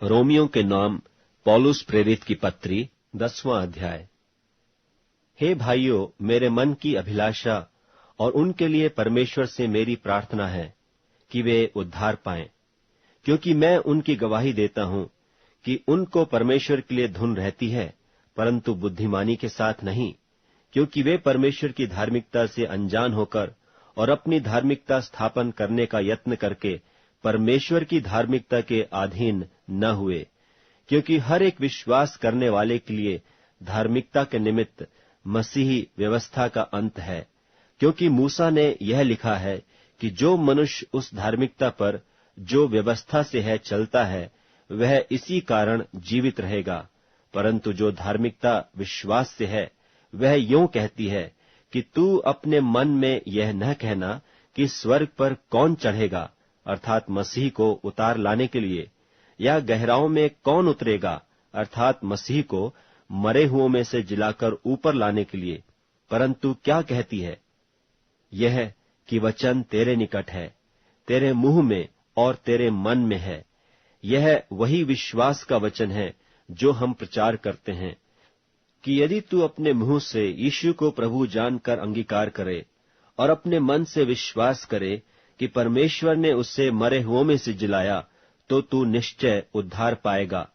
Romeo के नाम पौलुस प्रेरित की पत्री 10वां अध्याय। हे भाइयों, मेरे मन की अभिलाषा और उनके लिए परमेश्वर से मेरी प्रार्थना है कि वे उद्धार पाएं, क्योंकि मैं उनकी गवाही देता हूं कि उनको परमेश्वर के लिए धुन रहती है, परंतु बुद्धिमानी के साथ नहीं, क्योंकि वे परमेश्वर की धार्मिकता से अनजान होकर और अपनी धार्मिकता स्थापन करने का यत्न करके परमेश्वर की धार्मिकता के अधीन न हुए। क्योंकि हर एक विश्वास करने वाले के लिए धार्मिकता के निमित्त मसीही व्यवस्था का अंत है, क्योंकि मूसा ने यह लिखा है कि जो मनुष्य उस धार्मिकता पर जो व्यवस्था से है चलता है, वह इसी कारण जीवित रहेगा। परंतु जो धार्मिकता विश्वास से है, वह यूं कहती है कि तू अपने मन में यह न कहना कि स्वर्ग पर कौन चढ़ेगा, अर्थात मसीह को उतार लाने के लिए, या गहराओं में कौन उतरेगा, अर्थात मसीह को मरे हुओं में से जिलाकर ऊपर लाने के लिए, परंतु क्या कहती है, यह कि वचन तेरे निकट है, तेरे मुंह में और तेरे मन में है। यह वही विश्वास का वचन है जो हम प्रचार करते हैं, कि यदि तू अपने मुंह से यीशु को प्रभु जानकर अंगीकार करे और अपने मन से विश्वास करे कि परमेश्वर ने उससे मरे हुओं में से जिलाया, तो तू निश्चय उद्धार पाएगा।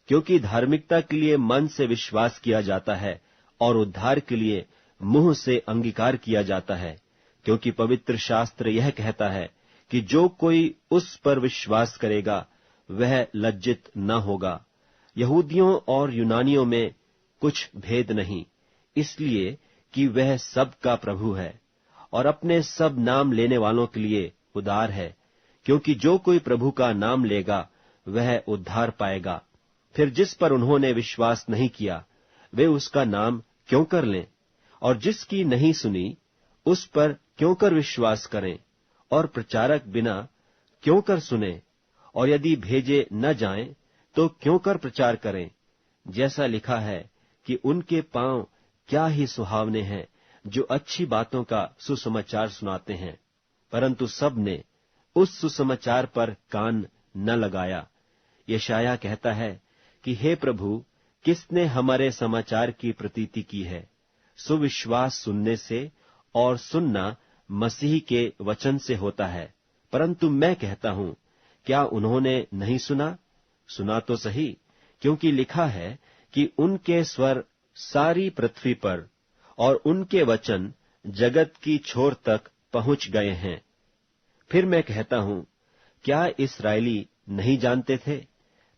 क्योंकि धार्मिकता के लिए मन से विश्वास किया जाता है और उद्धार के लिए मुंह से अंगीकार किया जाता है। क्योंकि पवित्र शास्त्र यह कहता है कि जो कोई उस पर विश्वास करेगा वह लज्जित न होगा। यहूदियों और यूनानियों में कुछ भेद नहीं, इसलिए कि वह सब का प्रभु है और अपने सब नाम लेने वालों के लिए उदार है। क्योंकि जो कोई प्रभु का नाम लेगा वह उद्धार पाएगा। फिर जिस पर उन्होंने विश्वास नहीं किया, वे उसका नाम क्यों कर लें, और जिसकी नहीं सुनी उस पर क्यों कर विश्वास करें, और प्रचारक बिना क्यों कर सुने, और यदि भेजे न जाएं तो क्यों कर प्रचार करें। जैसा लिखा है कि उनके पांव क्या ही सुहावने हैं जो अच्छी बातों का सुसमाचार सुनाते हैं, परंतु सब ने उस सुसमाचार पर कान न लगाया। यशायाह कहता है कि हे प्रभु, किसने हमारे समाचार की प्रतीति की है। सुविश्वास सुनने से और सुनना मसीह के वचन से होता है। परंतु मैं कहता हूं, क्या उन्होंने नहीं सुना? सुना तो सही, क्योंकि लिखा है कि उनके स्वर सारी पृथ्वी पर और उनके वचन जगत की छोर तक पहुंच गए हैं। फिर मैं कहता हूं, क्या इस्राएली नहीं जानते थे?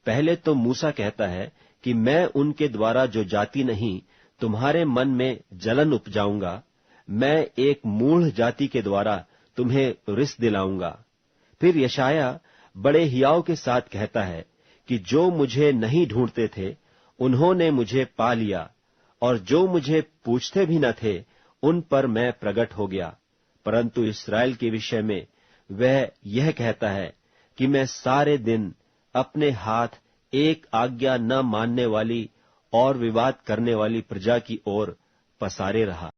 पहले तो मूसा कहता है कि मैं उनके द्वारा जो जाति नहीं तुम्हारे मन में जलन उपजाऊंगा, मैं एक मूढ़ जाति के द्वारा तुम्हें रिस दिलाऊंगा। फिर यशायाह बड़े हियाव के साथ कहता है कि जो मुझे नहीं ढूंढते थे उन्होंने मुझे पा लिया, और जो मुझे पूछते भी न थे उन पर मैं प्रकट हो गया। परंतु इस्राएल के विषय में वह यह कहता है कि मैं सारे दिन अपने हाथ एक आज्ञा न मानने वाली और विवाद करने वाली प्रजा की ओर पसारे रहा।